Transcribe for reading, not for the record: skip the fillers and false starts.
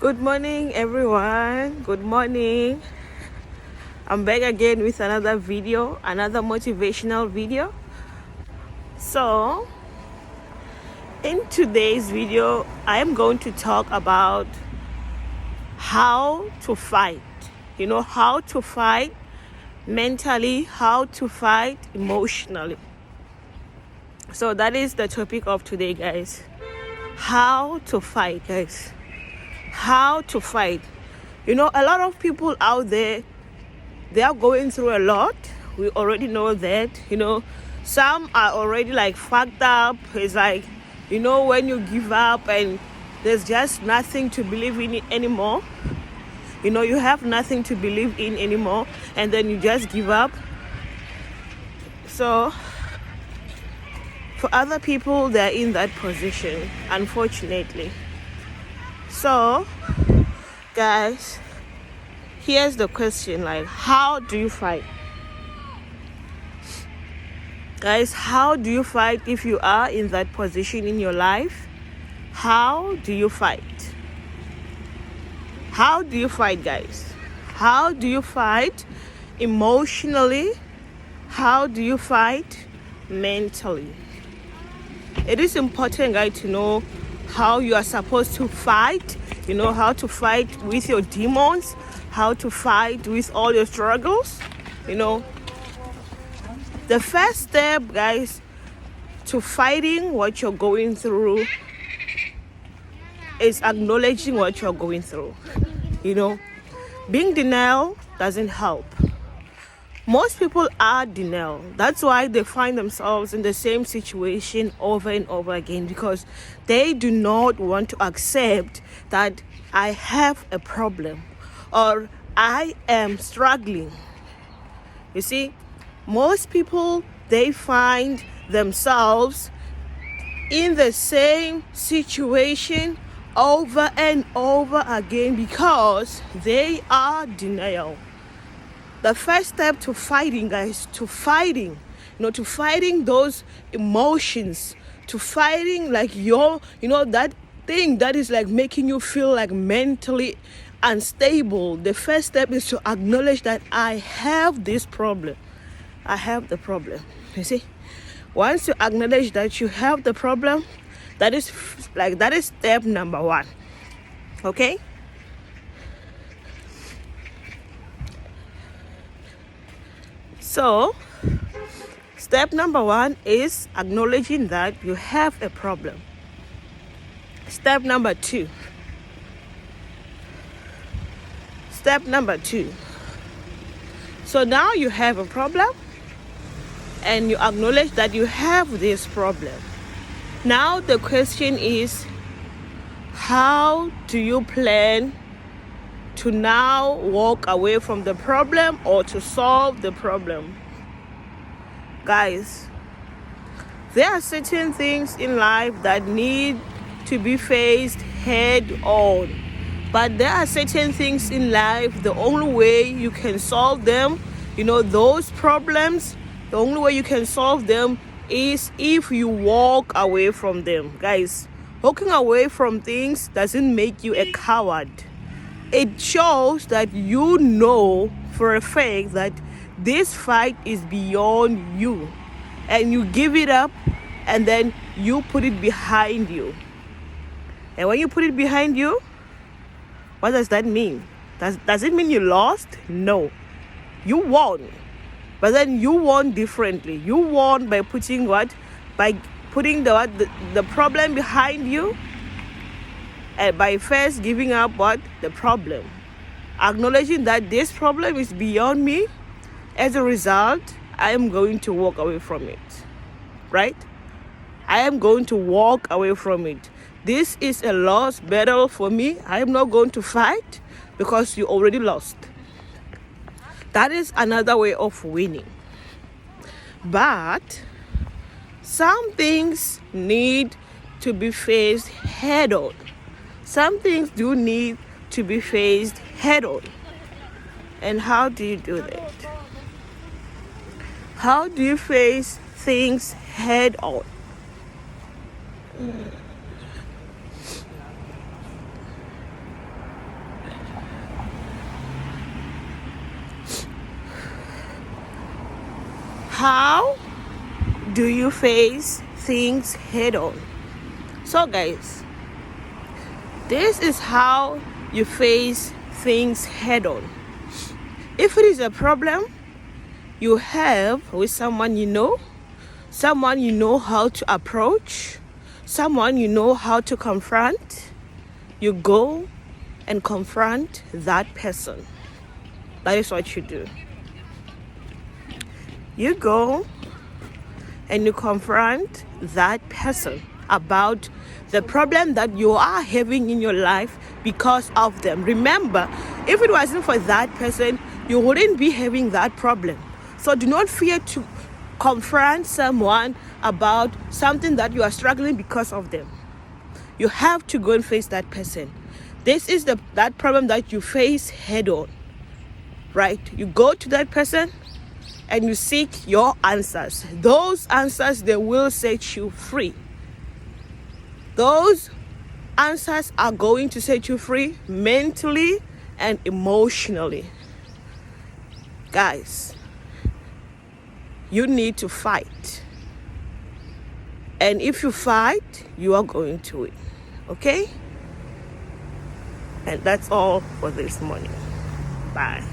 Good morning, everyone. Good morning. I'm back again with another video, another motivational video. So, in today's video, I am going to talk about how to fight. How to fight mentally, how to fight emotionally. So that is the topic of today, guys. How to fight, guys. How to fight. A lot of people out there, they are going through a lot. We already know that. Some are already like fucked up. It's like, when you give up and there's just nothing to believe in anymore. You have nothing to believe in anymore, and then you just give up. So for other people, they're in that position, unfortunately. So guys, here's the question, like, how do you fight? Guys, how do you fight if you are in that position in your life? How do you fight? How do you fight, guys? How do you fight emotionally? How do you fight mentally? It is important, guys, to know how you are supposed to fight. How to fight with your demons, how to fight with all your struggles. The first step, guys, to fighting what you're going through is acknowledging what you're going through. Being denial doesn't help. Most people are denial. That's why they find themselves in the same situation over and over again, because they do not want to accept that I have a problem or I am struggling. You see, most people, they find themselves in the same situation over and over again because they are denial. The first step to fighting, guys, to fighting those emotions, to fighting like that thing that is like making you feel like mentally unstable. The first step is to acknowledge that I have this problem. I have the problem. You see, once you acknowledge that you have the problem, that is step number one. Okay? So, step number one is acknowledging that you have a problem. Step number two. So now you have a problem and you acknowledge that you have this problem. Now the question is, how do you plan to now walk away from the problem or to solve the problem? Guys, there are certain things in life that need to be faced head on. But there are certain things in life, the only way you can solve them, those problems, the only way you can solve them is if you walk away from them. Guys, walking away from things doesn't make you a coward. It shows that you know for a fact that this fight is beyond you, and you give it up and then you put it behind you. And when you put it behind you, what does that mean? Does it mean you lost? No. You won. But then you won differently. You won by putting what? By putting the problem behind you, and by first giving up what? The problem. Acknowledging that this problem is beyond me. As a result, I am going to walk away from it. Right? I am going to walk away from it. This is a lost battle for me. I am not going to fight because you already lost. That is another way of winning. But some things need to be faced head on. Some things do need to be faced head on. And how do you do that? How do you face things head on? How do you face things head on? So guys, this is how you face things head on. If it is a problem you have with someone you know how to approach, someone you know how to confront, you go and confront that person. That is what you do. You go and you confront that person about the problem that you are having in your life because of them. Remember, if it wasn't for that person, you wouldn't be having that problem. So do not fear to confront someone about something that you are struggling because of them. You have to go and face that person. This is that problem that you face head on, right? You go to that person and you seek your answers. Those answers, they will set you free. Those answers are going to set you free mentally and emotionally. Guys, you need to fight. And if you fight, you are going to win. Okay? And that's all for this morning. Bye.